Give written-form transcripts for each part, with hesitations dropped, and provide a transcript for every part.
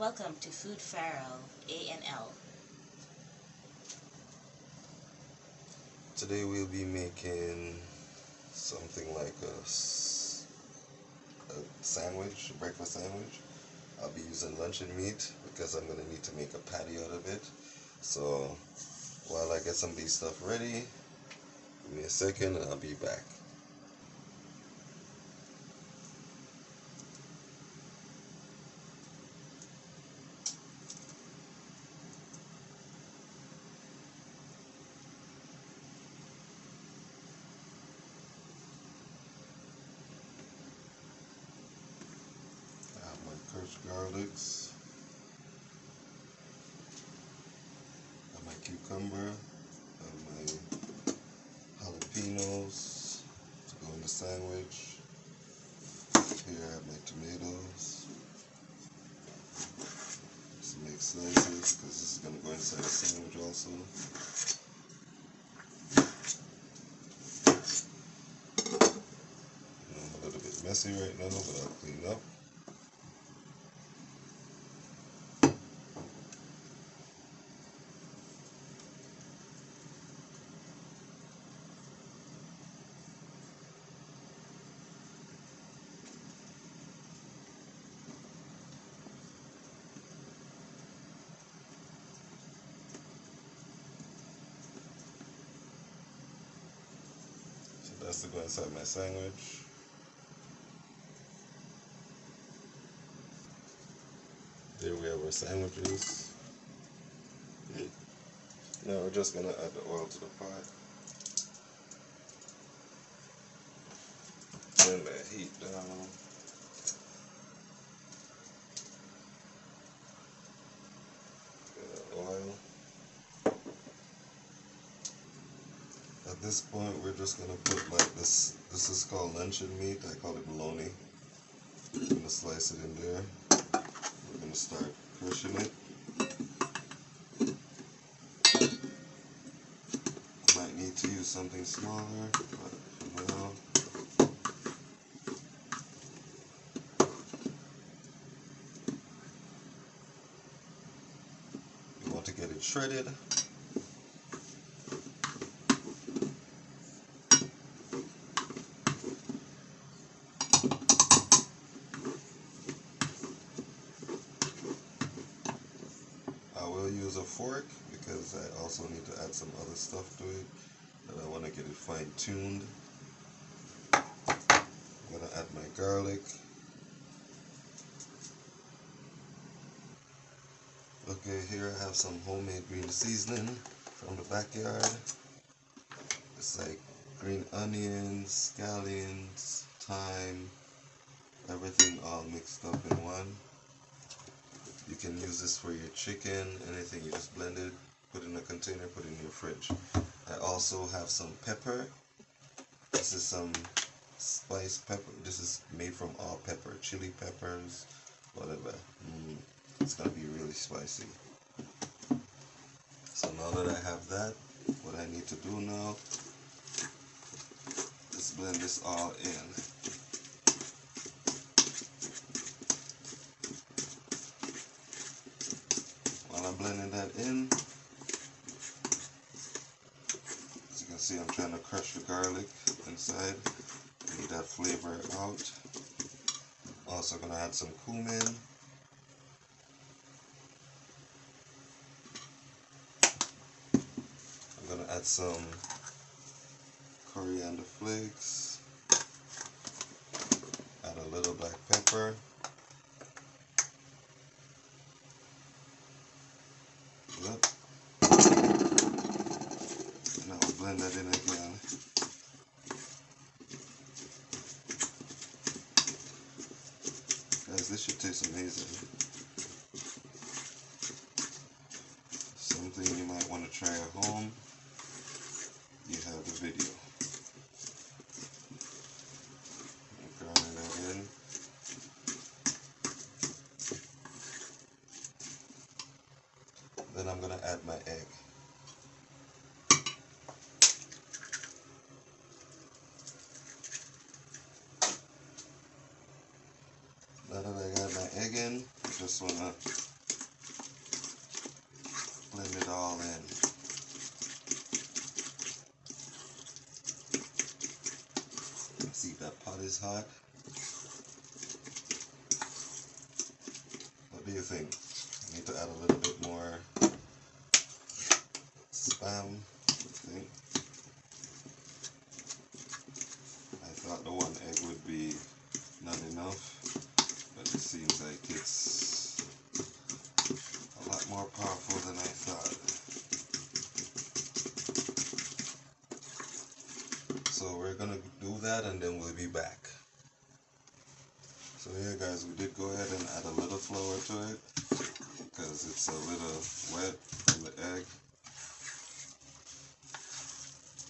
Welcome to Food-Farrell A&L. Today we'll be making something like a sandwich, a breakfast sandwich. I'll be using luncheon meat because I'm going to need to make a patty out of it. So while I get some of these stuff ready, give me a second and I'll be back. I have my crushed garlics, I have my cucumber, I have my jalapenos to go in the sandwich. Here I have my tomatoes. Just make slices because this is going to go inside the sandwich also. A little bit messy right now, but I'll clean up. So that's to go inside my sandwich. There we have our sandwiches. Now we're just going to add the oil to the pot. Turn that heat down. Get our oil. At this point we're just going to put like this is called luncheon meat, I call it bologna. We're going to slice it in there. We're going to start crushing it. Might need to use something smaller, but for now. You want to get it shredded. I will use a fork because I also need to add some other stuff to it, but I want to get it fine-tuned. I'm going to add my garlic. Okay, here I have some homemade green seasoning from the backyard. It's like green onions, scallions, thyme, everything all mixed up in one. You can use this for your chicken, anything. You just blend it, put it in a container, put it in your fridge. I also have some pepper. This is some spiced pepper. This is made from all pepper, chili peppers, whatever. It's gonna be really spicy. So now that I have that, what I need to do now is blend this all in. While I'm blending that in, as you can see, I'm trying to crush the garlic inside. Need that flavor out. Also gonna add some cumin. I'm gonna add some coriander flakes. Add a little black pepper. Yep. Now we'll blend that in again. Guys, this should taste amazing. Something you might want to try at home. You have the video. I'm throwing that in. Then I'm going to add my egg. Now that I got my egg in, just wanna blend it all in. See, that pot is hot. What do you think? I need to add a little bit more spam, I think. I thought the one egg would be not enough, but it seems like it's a lot more powerful than I thought. So we're gonna do that and then we'll be back. So yeah guys, we did go ahead and add a little flour to it because it's a little wet from the egg.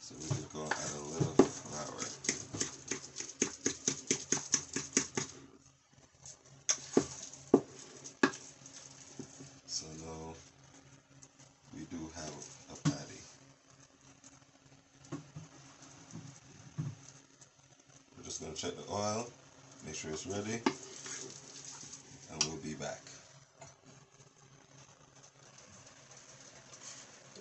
So we did go and add a little flour. So now we do have a patty. We're just going to check the oil, make sure it's ready, and we'll be back.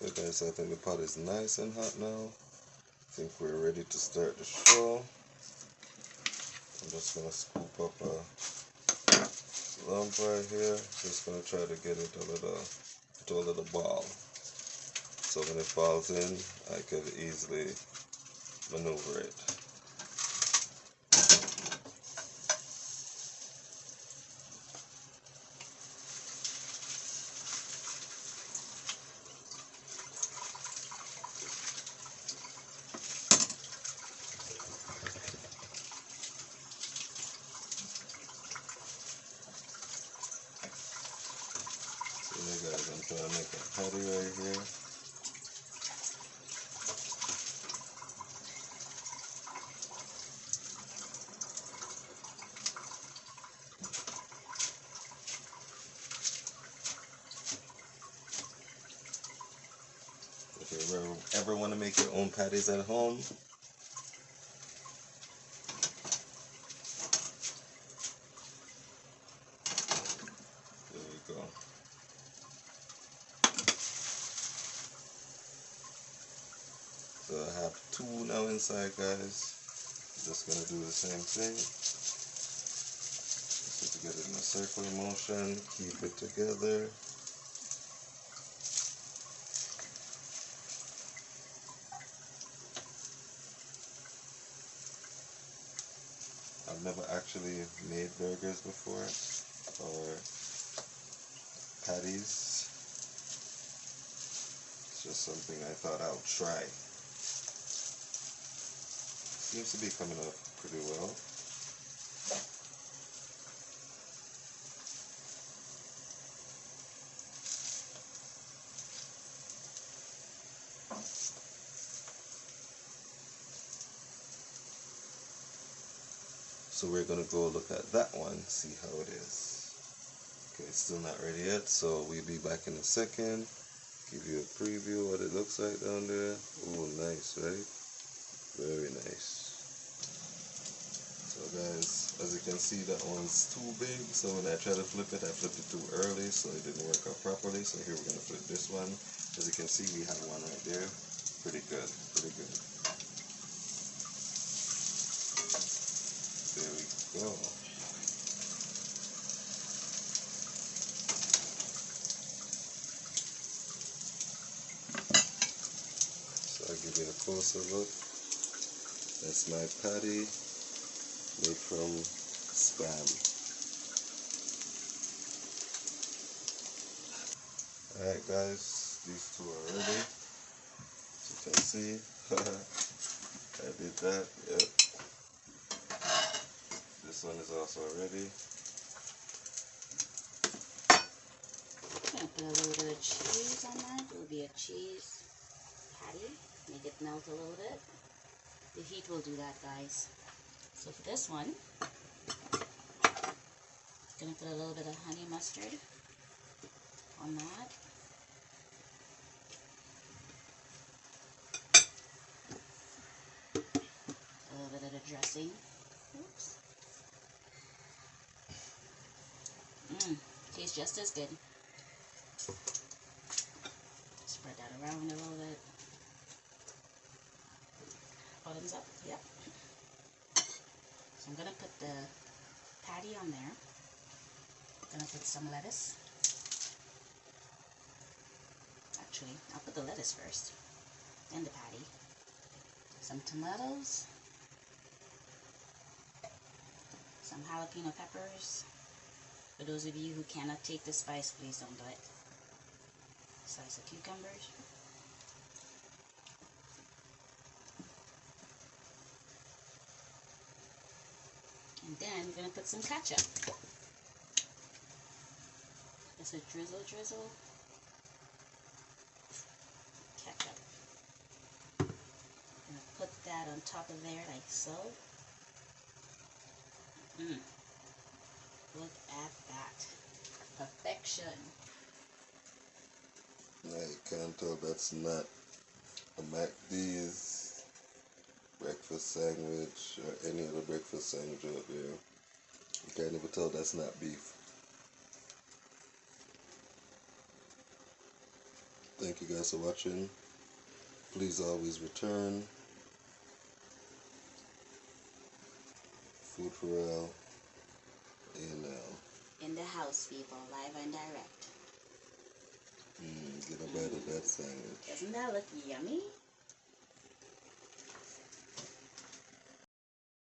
Okay guys, so I think the pot is nice and hot now. I think we're ready to start the show. I'm just going to scoop up a lump right here. Just going to try to get it to a little ball. So when it falls in, I could easily maneuver it. So guys, I'm trying to make a patty right here. If you ever want to make your own patties at home, there we go. So I have two now inside, guys. Just gonna do the same thing. Just to get it in a circular motion, keep it together. I've never actually made burgers before, or patties. It's just something I thought I would try. Seems to be coming up pretty well. So we're gonna go look at that one, see how it is. Okay, it's still not ready yet, so we'll be back in a second. Give you a preview of what it looks like down there. Oh, nice, right? Very nice. So guys, as you can see, that one's too big, so when I try to flip it, I flipped it too early, so it didn't work out properly. So here we're gonna flip this one. As you can see, we have one right there. Pretty good, pretty good. There we go. So I'll give you a closer look. That's my patty made from spam. Alright guys, these two are ready. As you can see, I did that, yep. This one is also ready. I'm going to put a little bit of cheese on that. It will be a cheese patty. Make it melt a little bit. The heat will do that, guys. So for this one, I'm going to put a little bit of honey mustard on that. A little bit of the dressing. Oops. Tastes just as good. Spread that around a little bit. Bottoms up, yep. So I'm gonna put the patty on there. I'm gonna put some lettuce. Actually, I'll put the lettuce first, then the patty. Some tomatoes. Some jalapeno peppers. For those of you who cannot take the spice, please don't do it. Slice of cucumbers. And then we're going to put some ketchup. Just a drizzle. Ketchup. I'm going to put that on top of there like so. Look at that. Perfection. Now you can't tell that's not a McD's breakfast sandwich or any other breakfast sandwich out there. You can't even tell that's not beef. Thank you guys for watching. Please always return. Food-Farrell A&L. In the house, people, live and direct. Get a bite of that sandwich. Doesn't that look yummy?